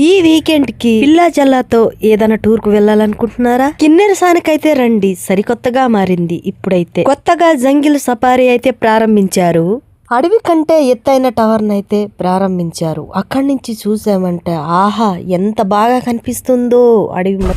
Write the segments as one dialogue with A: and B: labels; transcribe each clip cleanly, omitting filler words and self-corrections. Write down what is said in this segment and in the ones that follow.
A: ఈ వీకెండ్ కి పిల్లా జల్లాతో ఏదైనా టూర్ కు వెళ్ళాలనుకుంటున్నారా? కిన్నెరసానికైతే రండి, సరికొత్తగా మారింది. ఇప్పుడైతే కొత్తగా జంగిల్ సఫారీ అయితే ప్రారంభించారు. అడవి కంటే ఎత్తైన టవర్ నైతే ప్రారంభించారు. అక్కడి నుంచి చూసామంటే ఆహా ఎంత బాగా కనిపిస్తుందో అడవి.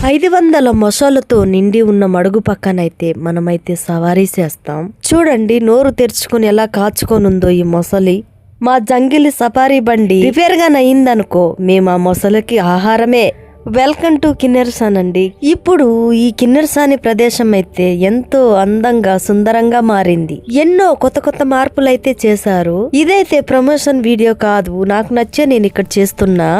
A: 500 మొసళ్ళతో నిండి ఉన్న మడుగు పక్కనైతే మనమైతే సవారీ చేస్తాం. చూడండి నోరు తెరుచుకుని ఎలా కాచుకొనుందో ఈ మొసలి. మా జంగిల్ సఫారీ బండి రిపేర్ గా అయిందనుకో మేము ఆ మొసలికి ఆహారమే. వెల్కమ్ టు కిన్నెరసాన్ అండి. ఇప్పుడు ఈ కిన్నెరసాని ప్రదేశం అయితే ఎంతో అందంగా సుందరంగా మారింది. ఎన్నో కొత్త కొత్త మార్పులు అయితే చేశారు. ఇదైతే ప్రమోషన్ వీడియో కాదు, నాకు నచ్చే నేను ఇక్కడ చేస్తున్నా.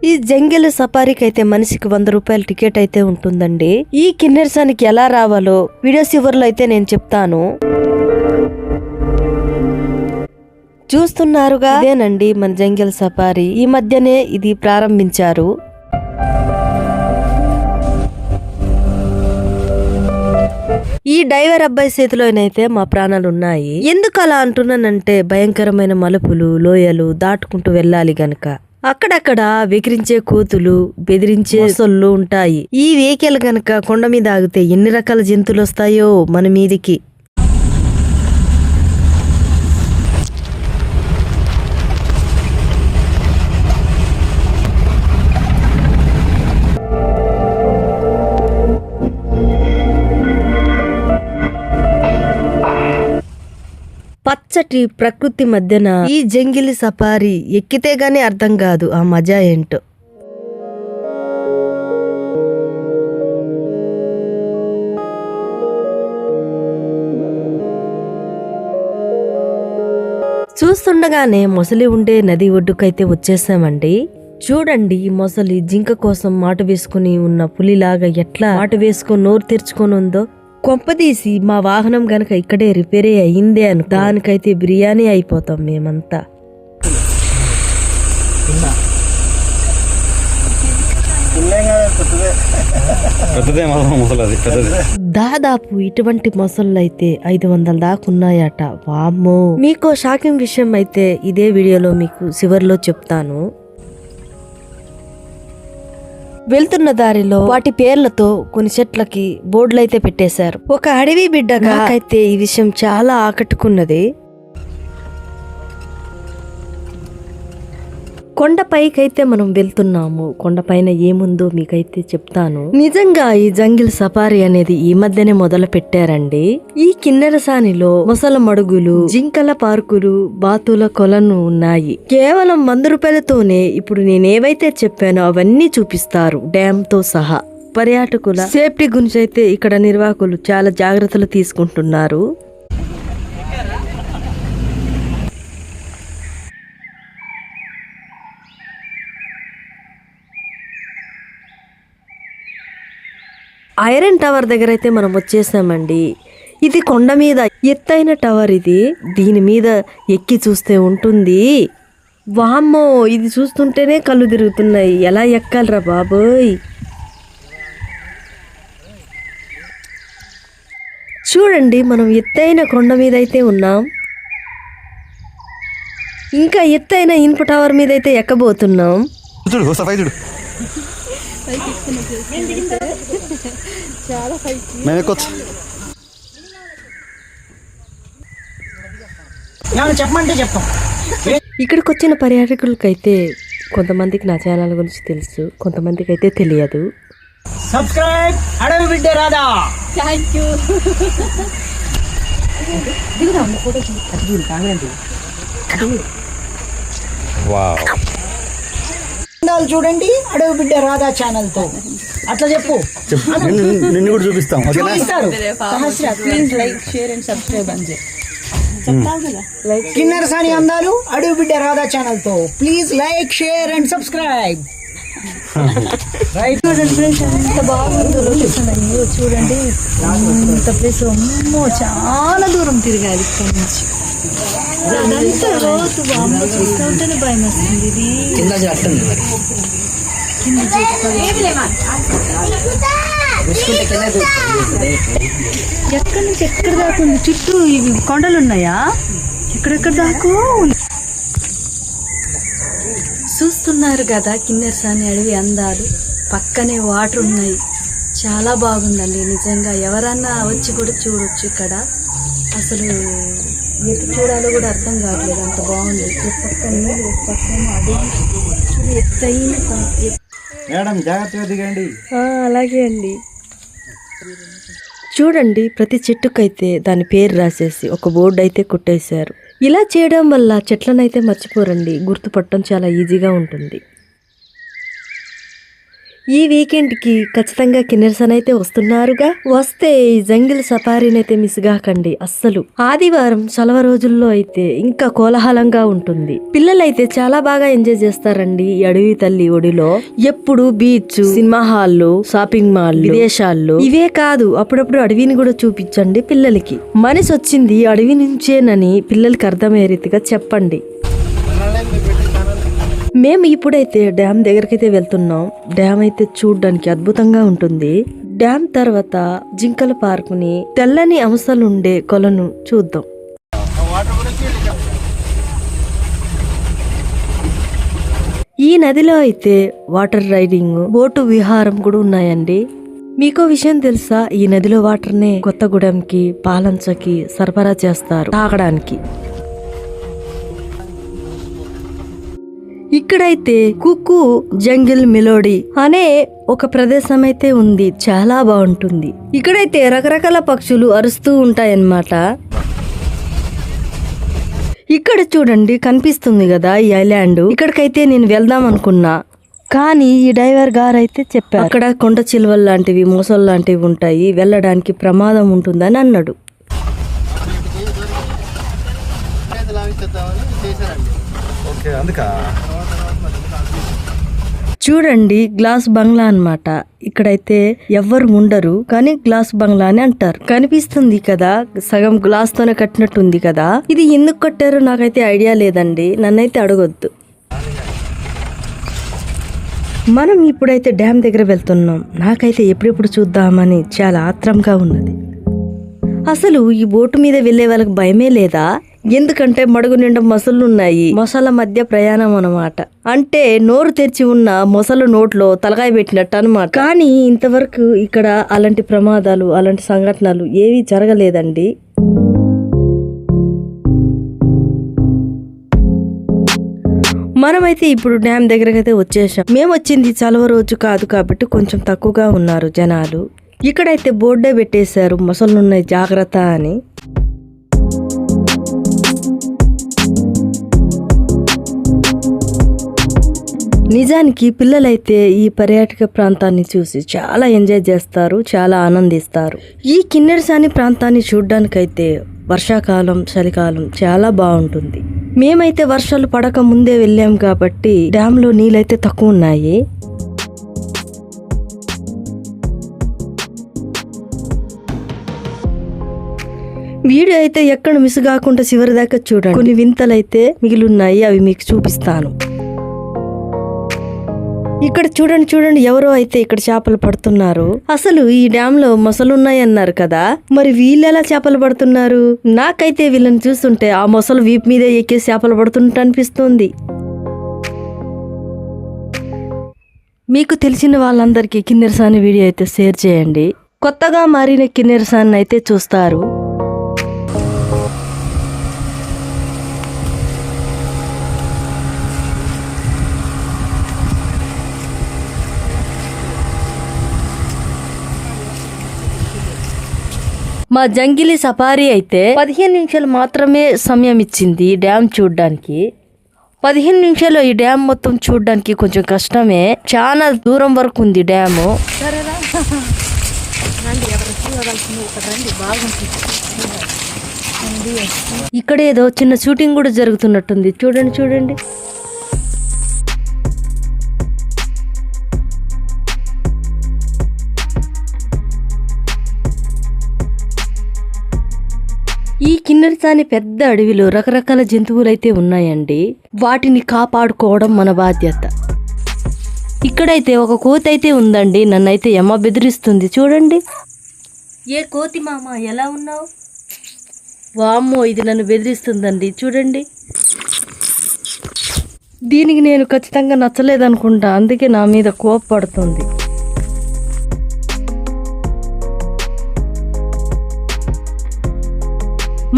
A: ఈ జంగిల్ సఫారీకి అయితే మనిషికి 100 రూపాయల టికెట్ అయితే ఉంటుందండి. ఈ కిన్నెరసానికి ఎలా రావాలో వీడియో చివరిలో అయితే నేను చెప్తాను. చూస్తున్నారుగా, ఇదేనండి మన జంగిల్ సఫారీ. ఈ మధ్యనే ఇది ప్రారంభించారు. ఈ డైవర్ అబ్బాయి చేతిలోనైతే మా ప్రాణాలు ఉన్నాయి. ఎందుకు అలా అంటున్నానంటే భయంకరమైన మలుపులు లోయలు దాటుకుంటూ వెళ్ళాలి గనక. అక్కడక్కడ వెకిరించే కోతులు, బెదిరించే మొసళ్ళు ఉంటాయి. ఈ వెహికల్ గనక కొండ మీద ఆగితే ఎన్ని రకాల జంతువులు వస్తాయో మన మీదికి. పచ్చటి ప్రకృతి మధ్యన ఈ జంగిల్ సఫారీ ఎక్కితే గానీ అర్థం కాదు ఆ మజా ఏంటో. చూస్తుండగానే మొసలి ఉండే నది ఒడ్డుకైతే వచ్చేసామండి. చూడండి ఈ మొసలి జింక కోసం మాటు వేసుకుని ఉన్న పులిలాగా ఎట్లా మాటు వేసుకొని నోరు తెరుచుకొని ఉందో. కొంపదీసి మా వాహనం గనక ఇక్కడే రిపేరే అయిందే అను దానికైతే బిర్యానీ అయిపోతాం మేమంతా. దాదాపు ఇటువంటి మొసళ్ళు అయితే 500 దాకా ఉన్నాయట. వామ్మో. మీకో షాకింగ్ విషయం అయితే ఇదే వీడియోలో మీకు చివర్లో చెప్తాను. వెళ్తున్న దారిలో వాటి పేర్లతో కొన్ని చెట్లకి బోర్డులు అయితే పెట్టేశారు. ఒక అడవి బిడ్డగా నాకైతే ఈ విషయం చాలా ఆకట్టుకున్నది. కొండపైకైతే మనం వెళ్తున్నాము. కొండపైన ఏముందో మీకైతే చెప్తాను. నిజంగా ఈ జంగిల్ సఫారీ అనేది ఈ మధ్యనే మొదలు పెట్టారండి. ఈ కిన్నెరసానిలో మొసల మడుగులు, జింకల పార్కులు, బాతుల కొలను ఉన్నాయి. కేవలం 100 రూపాయలతోనే ఇప్పుడు నేనేవైతే చెప్పానో అవన్నీ చూపిస్తారు, డ్యామ్ తో సహా. పర్యాటకుల సేఫ్టీ గురించి అయితే ఇక్కడ నిర్వాహకులు చాలా జాగ్రత్తలు తీసుకుంటున్నారు. ఐరన్ టవర్ దగ్గర అయితే మనం వచ్చేసామండి. ఇది కొండ మీద ఎత్తైన టవర్. ఇది దీని మీద ఎక్కి చూస్తే ఉంటుంది. వామ్మో, ఇది చూస్తుంటేనే కళ్ళు తిరుగుతున్నాయి. ఎలా ఎక్కాలరా బాబోయ్. చూడండి మనం ఎత్తైన కొండ మీద అయితే ఉన్నాం. ఇంకా ఎత్తైన ఇనుప టవర్ మీద అయితే ఎక్కబోతున్నాం. ఇక్కడికి వచ్చిన పర్యాటకులకైతే కొంతమందికి నా ఛానల్ గురించి తెలుసు, కొంతమందికి అయితే తెలియదు.
B: సబ్స్క్రైబ్ అడవి బిడ్డ రాధా. థాంక్యూ. వావ్. చూడండి అడవి బిడ్డ రాధా ఛానల్ తో అట్లా చెప్పు.
C: నిన్ను కూడా చూపిస్తాం.
B: Please like share and subscribe అని కిన్నెరసాని అందాలు అడవి బిడ్డ రాధా ఛానల్ తో please like share and subscribe. ఎంత బాగుందో లొకేషన్. అయ్యో చూడండి ఎంత ప్లేస్. అమ్మో చాలా దూరం తిరగాలి ఇక్కడ నుంచి. అదంతా రోజు బాంబు చూస్తూ ఉంటేనే భయం వస్తుంది. ఇది ఎక్కడి నుంచి ఎక్కడ దాకా ఉంది? చుట్టూ ఇవి కొండలు ఉన్నాయా? ఎక్కడెక్కడ దాకో చూస్తున్నారు కదా కిన్నెరసాని అడవి అందాలు. పక్కనే వాటర్ ఉన్నాయి. చాలా బాగుందండి నిజంగా. ఎవరన్నా వచ్చి కూడా చూడొచ్చు ఇక్కడ. అసలు ఎటు చూడాలో కూడా అర్థం కావట్లేదు, అంత బాగుంది. పక్క నీళ్ళు, పక్కన అడవి చూడు, ఎత్తైన
C: మేడం జాగ్రత్తగా దిగండి.
A: అలాగే అండి. చూడండి, ప్రతి చెట్టుకైతే దాని పేరు రాసేసి ఒక బోర్డు అయితే కుట్టేశారు. ఇలా చేయడం వల్ల చెట్లనైతే మర్చిపోరండి, గుర్తుపట్టడం చాలా ఈజీగా ఉంటుంది. ఈ వీకెండ్కి ఖచ్చితంగా కిన్నెరసాని అయితే వస్తున్నారుగా. వస్తే ఈ జంగిల్ సఫారీనైతే మిస్ కాకండి అస్సలు. ఆదివారం సెలవ రోజుల్లో అయితే ఇంకా కోలాహలంగా ఉంటుంది. పిల్లలైతే చాలా బాగా ఎంజాయ్ చేస్తారండి ఈ అడవి తల్లి ఒడిలో. ఎప్పుడు బీచ్, సినిమా హాల్లు, షాపింగ్ మాల్, విదేశాల్లో ఇవే కాదు, అప్పుడప్పుడు అడవిని కూడా చూపించండి పిల్లలకి. మనిషి వచ్చింది అడవి నుంచేనని పిల్లలకి అర్థమయ్యే రీతిగా చెప్పండి. మేము ఇప్పుడైతే డ్యామ్ దగ్గరకైతే వెళ్తున్నాం. డ్యామ్ అయితే చూడడానికి అద్భుతంగా ఉంటుంది. డ్యామ్ తర్వాత జింకల పార్కుని, తెల్లని అంశాలుండే కొలను చూద్దాం. ఈ నదిలో అయితే వాటర్ రైడింగ్, బోటు విహారం కూడా ఉన్నాయండి. మీకో విషయం తెలుసా, ఈ నదిలో వాటర్నే కొత్తగూడెంకి, పాలంచకి సరఫరా చేస్తారు తాగడానికి. ఇక్కడైతే కుక్కు జంగిల్ మెలోడీ అనే ఒక ప్రదేశం అయితే ఉంది, చాలా బాగుంటుంది. ఇక్కడైతే రకరకాల పక్షులు అరుస్తూ ఉంటాయన్నమాట. ఇక్కడ చూడండి కనిపిస్తుంది కదా ఈ ఐలాండ్. ఇక్కడికైతే నేను వెళ్దాం అనుకున్నా, కానీ ఈ డ్రైవర్ గారు అయితే చెప్పారు అక్కడ కొండ చిలువలు లాంటివి, మోసలు లాంటివి ఉంటాయి, వెళ్ళడానికి ప్రమాదం ఉంటుందని అన్నాడు. చూడండి, గ్లాస్ బంగ్లా అన్నమాట. ఇక్కడైతే ఎవ్వరు ఉండరు, కానీ గ్లాస్ బంగ్లా అని అంటారు. కనిపిస్తుంది కదా, సగం గ్లాస్ తోనే కట్టినట్టుంది కదా. ఇది ఎందుకు కట్టారో నాకైతే ఐడియా లేదండి, నన్నైతే అడగొద్దు. మనం ఇప్పుడైతే డ్యామ్ దగ్గర వెళ్తున్నాం. నాకైతే ఎప్పుడెప్పుడు చూద్దామని చాలా ఆత్రంగా ఉన్నది. అసలు ఈ బోటు మీద వెళ్లే వాళ్ళకి భయమే లేదా? ఎందుకంటే మడుగు నిండా మొసళ్ళున్నాయి. మొసళ్ళ మధ్య ప్రయాణం అన్నమాట. అంటే నోరు తెరిచి ఉన్న మొసలు నోట్లో తలకాయ పెట్టినట్టు అన్నమాట. కానీ ఇంతవరకు ఇక్కడ అలాంటి ప్రమాదాలు, అలాంటి సంఘటనలు ఏవీ జరగలేదండి. మనమైతే ఇప్పుడు డ్యామ్ దగ్గరకైతే వచ్చేసాం. మేము వచ్చింది సెలవు రోజు కాదు కాబట్టి కొంచెం తక్కువగా ఉన్నారు జనాలు. ఇక్కడైతే బోర్డే పెట్టేశారు, మొసళ్ళున్నాయి జాగ్రత్త అని. నిజానికి పిల్లలైతే ఈ పర్యాటక ప్రాంతాన్ని చూసి చాలా ఎంజాయ్ చేస్తారు, చాలా ఆనందిస్తారు. ఈ కిన్నెరసాని ప్రాంతాన్ని చూడ్డానికైతే వర్షాకాలం, చలికాలం చాలా బాగుంటుంది. మేమైతే వర్షాలు పడక ముందే వెళ్ళాం కాబట్టి డ్యామ్ లో నీళ్ళైతే తక్కువ ఉన్నాయి. వీడియో అయితే ఎక్కడ మిస్ కాకుండా చివరి దాకా చూడండి. కొన్ని వింతలైతే మిగిలిన్నాయి, అవి మీకు చూపిస్తాను. ఇక్కడ చూడండి, ఎవరో అయితే ఇక్కడ చేపలు పడుతున్నారు. అసలు ఈ డ్యామ్ లో మొసలున్నాయి అన్నారు కదా, మరి వీళ్ళు ఎలా చేపలు పడుతున్నారు? నాకైతే వీళ్ళని చూస్తుంటే ఆ మొసలు వీపు మీద ఎక్కే చేపలు పడుతున్నట్టు అనిపిస్తుంది. మీకు తెలిసిన వాళ్ళందరికీ కిన్నెరసాని వీడియో అయితే షేర్ చేయండి. కొత్తగా మారిన కిన్నెరసాని అయితే చూస్తారు. మా జంగిలి సఫారీ అయితే 15 నిమిషాలు మాత్రమే సమయం ఇచ్చింది డ్యామ్ చూడ్డానికి. 15 నిమిషాలు ఈ డ్యామ్ మొత్తం చూడ్డానికి కొంచెం కష్టమే, చాలా దూరం వరకు ఉంది డ్యాము. ఇక్కడ ఏదో చిన్న షూటింగ్ కూడా జరుగుతున్నట్టుంది. చూడండి. ఈ కిన్నెరసాని పెద్ద అడవిలో రకరకాల జంతువులైతే ఉన్నాయండి. వాటిని కాపాడుకోవడం మన బాధ్యత. ఇక్కడైతే ఒక కోతి అయితే ఉందండి, నన్నైతే యమ బెదిరిస్తుంది. చూడండి. ఏ కోతి మామ, ఎలా ఉన్నావు? వామ్మో, ఇది నన్ను బెదిరిస్తుందండి. చూడండి, దీనికి నేను ఖచ్చితంగా నచ్చలేదనుకుంటా, అందుకే నా మీద కోపపడుతుంది.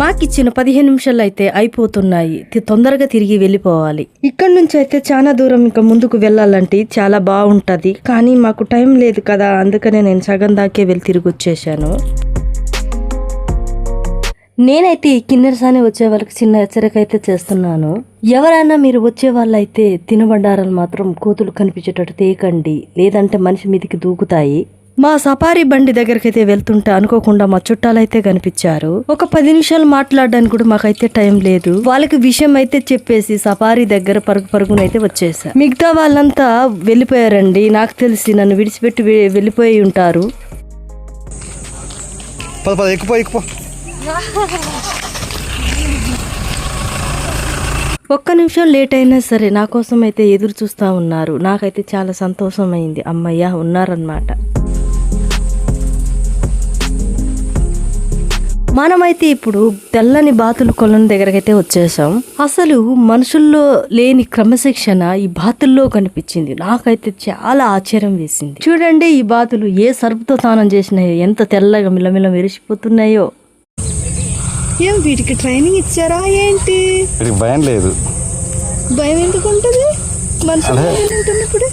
A: మాకిచ్చిన 15 నిమిషాలు అయితే అయిపోతున్నాయి. తొందరగా తిరిగి వెళ్ళిపోవాలి. ఇక్కడ నుంచి అయితే చాలా దూరం ఇంకా ముందుకు వెళ్ళాలంటే చాలా బాగుంటది, కానీ మాకు టైం లేదు కదా, అందుకనే నేను సగం దాకే వెళ్ళి తిరిగి వచ్చేసాను. నేనైతే ఈ కిన్నెరసాని వచ్చే వాళ్ళకి చిన్న హెచ్చరిక అయితే చేస్తున్నాను. ఎవరైనా మీరు వచ్చే వాళ్ళైతే తినబండారాలు మాత్రం కోతులు కనిపించేటట్టు తేకండి, లేదంటే మనిషి మీదికి దూకుతాయి. మా సఫారీ బండి దగ్గరికి అయితే వెళ్తుంటే అనుకోకుండా మా చుట్టాలైతే కనిపించారు. ఒక 10 నిమిషాలు మాట్లాడడానికి కూడా మాకైతే టైం లేదు. వాళ్ళకి విషయం అయితే చెప్పేసి సఫారీ దగ్గర పరుగునైతే వచ్చేసా. మిగతా వాళ్ళంతా వెళ్ళిపోయారండి. నాకు తెలిసి నన్ను విడిచిపెట్టి వెళ్ళిపోయి ఉంటారు. ఒక్క నిమిషం లేట్ అయినా సరే నా కోసం అయితే ఎదురు చూస్తా ఉన్నారు. నాకైతే చాలా సంతోషం అయింది. అమ్మయ్య ఉన్నారన్నమాట. మనమైతే ఇప్పుడు తెల్లని బాతుల కొలను దగ్గరకైతే వచ్చేసాం. అసలు మనుషుల్లో లేని క్రమశిక్షణ ఈ బాతుల్లో కనిపించింది. నాకైతే చాలా ఆశ్చర్యం వేసింది. చూడండి, ఈ బాతులు ఏ సర్పుతో స్నానం చేసినాయో, ఎంత తెల్లగా మిలమిల మెరిసిపోతున్నాయో.
B: ఏం వీటికి ట్రైనింగ్ ఇచ్చారా ఏంటి?
C: భయం లేదు.
B: భయం ఎందుకు ఉంటుంది? మనుషులు ఉంటున్నప్పుడు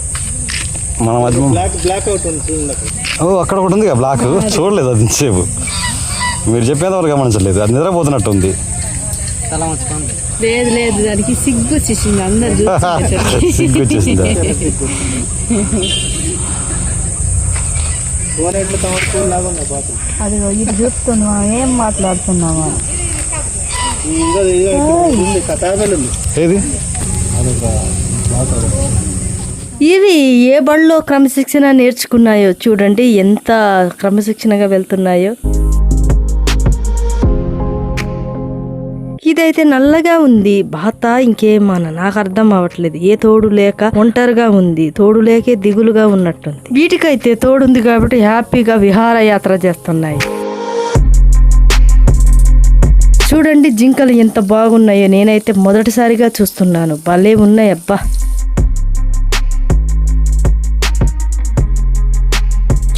C: అక్కడ ఒకటి ఉంది బ్లాక్, చూడలేదు అది సేపు. మీరు చెప్పేది వరకు గమనించలేదు, అది నిద్రపోతున్నట్టు ఉంది.
B: లేదు లేదు, దానికి సిగ్గు వచ్చేసింది. అందరు
C: సిగ్గు వచ్చేసింది.
B: అది ఇది చూస్తున్నావా, ఏం మాట్లాడుతున్నావా?
C: ఏది
A: ఇవి ఏ బడిలో క్రమశిక్షణ నేర్చుకున్నాయో చూడండి, ఎంత క్రమశిక్షణగా వెళ్తున్నాయో. ఇదైతే నల్లగా ఉంది బాత, ఇంకేమన్నా నాకు అర్థం అవ్వట్లేదు. ఏ తోడు లేక ఒంటరిగా ఉంది, తోడు లేకే దిగులుగా ఉన్నట్టుంది. వీటికైతే తోడుంది కాబట్టి హ్యాపీగా విహారయాత్ర చేస్తున్నాయి. చూడండి జింకలు ఎంత బాగున్నాయో, నేనైతే మొదటిసారిగా చూస్తున్నాను. భలే ఉన్నాయి అబ్బా.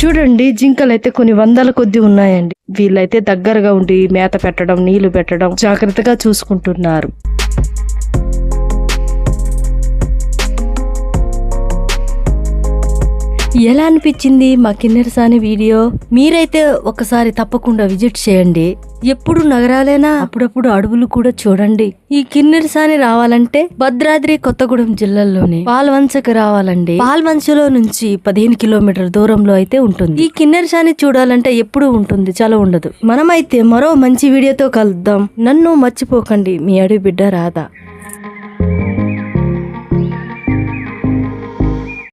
A: చూడండి, జింకలు అయితే కొన్ని వందల కొద్ది ఉన్నాయండి. వీళ్ళైతే దగ్గరగా ఉండి మేత పెట్టడం, నీళ్లు పెట్టడం జాగ్రత్తగా చూసుకుంటున్నారు. ఎలా అనిపించింది మా కిన్నెరసాని వీడియో? మీరైతే ఒకసారి తప్పకుండా విజిట్ చేయండి. ఎప్పుడు నగరాలేనా, అప్పుడప్పుడు అడవులు కూడా చూడండి. ఈ కిన్నెరసాని రావాలంటే భద్రాద్రి కొత్తగూడెం జిల్లాలోనే పాల్వంచకు రావాలండి. పాల్వంచలో నుంచి 15 కిలోమీటర్ల దూరంలో అయితే ఉంటుంది. ఈ కిన్నెరసాని చూడాలంటే ఎప్పుడు ఉంటుంది, చాలా ఉండదు. మనమైతే మరో మంచి వీడియోతో కలుద్దాం. నన్ను మర్చిపోకండి, మీ అడవి బిడ్డ రాధా.